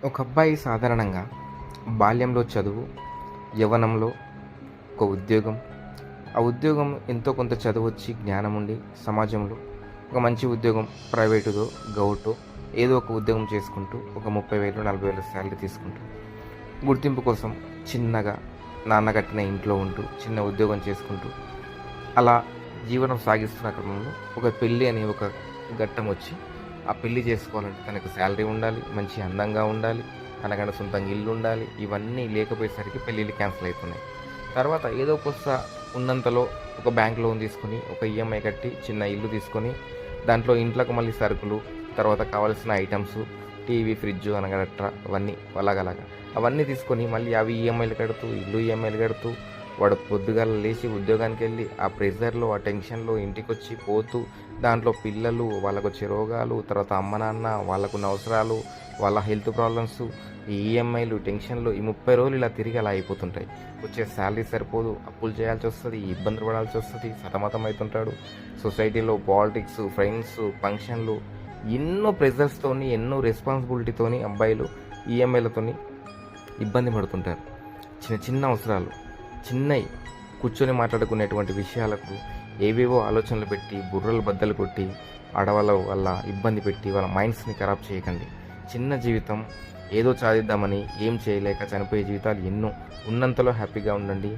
ఒక అబ్బాయి సాధారణంగా బాల్యంలో చదువు, యవ్వనంలో ఒక ఉద్యోగం, ఆ ఉద్యోగం ఎంతో కొంత చదువొచ్చి జ్ఞానం ఉండి సమాజంలో ఒక మంచి ఉద్యోగం ప్రైవేటుదో, గౌటో ఏదో ఒక ఉద్యోగం చేసుకుంటూ ఒక 30,000, 40,000 శాలరీ తీసుకుంటూ గుర్తింపు కోసం చిన్నగా నాన్న కట్టిన ఇంట్లో ఉంటూ చిన్న ఉద్యోగం చేసుకుంటూ అలా జీవనం సాగిస్తున్న క్రమంలో ఒక పెళ్ళి అనే ఒక ఘట్టం వచ్చి ఆ పెళ్లి చేసుకోవాలంటే తనకు శాలరీ ఉండాలి, మంచి అందంగా ఉండాలి, తనకంటే సొంతంగా ఇల్లు ఉండాలి. ఇవన్నీ లేకపోయేసరికి పెళ్ళిళ్ళు క్యాన్సిల్ అవుతున్నాయి. తర్వాత ఏదో కొస్త ఉన్నంతలో ఒక బ్యాంక్ లోన్ తీసుకొని, ఒక ఈఎంఐ కట్టి చిన్న ఇల్లు తీసుకొని, దాంట్లో ఇంట్లోకి మళ్ళీ సరుకులు, తర్వాత కావాల్సిన ఐటమ్స్, టీవీ, ఫ్రిడ్జ్ అనగట్రా అవన్నీ అలాగలాగా అవన్నీ తీసుకొని మళ్ళీ అవి ఈఎంఐలు కడుతూ, ఇల్లు ఈఎంఐలు కడుతూ, వాడు పొద్దుగాల లేచి ఉద్యోగానికి వెళ్ళి ఆ ప్రెషర్లో ఆ టెన్షన్లో ఇంటికొచ్చి పోతూ దాంట్లో పిల్లలు వాళ్ళకు వచ్చే రోగాలు, తర్వాత అమ్మ నాన్న వాళ్ళకున్న అవసరాలు, వాళ్ళ హెల్త్ ప్రాబ్లమ్స్, ఈ ఈఎంఐలు, టెన్షన్లు, ఈ 30 రోజులు ఇలా తిరిగి అలా అయిపోతుంటాయి. వచ్చే శాలరీ సరిపోదు, అప్పులు చేయాల్సి వస్తుంది, ఇబ్బందులు పడాల్సి వస్తుంది, సతమతం అవుతుంటాడు. సొసైటీలో పాలిటిక్స్, ఫ్రెండ్స్, ఫంక్షన్లు, ఎన్నో ప్రెజర్స్తోని, ఎన్నో రెస్పాన్సిబిలిటీతోని అబ్బాయిలు ఈఎంఐలతోని ఇబ్బంది పడుతుంటారు. చిన్న చిన్న అవసరాలు, చిన్నవి కూర్చొని మాట్లాడుకునేటువంటి విషయాలకు ఏవేవో ఆలోచనలు పెట్టి బుర్రలు బద్దలు కొట్టి ఆడవాళ్ళ వల్ల ఇబ్బంది పెట్టి వాళ్ళ మైండ్స్ని ఖరాబ్ చేయకండి. చిన్న జీవితం, ఏదో సాధిద్దామని ఏం చేయలేక చనిపోయే జీవితాలు ఎన్నో. ఉన్నంతలో హ్యాపీగా ఉండండి.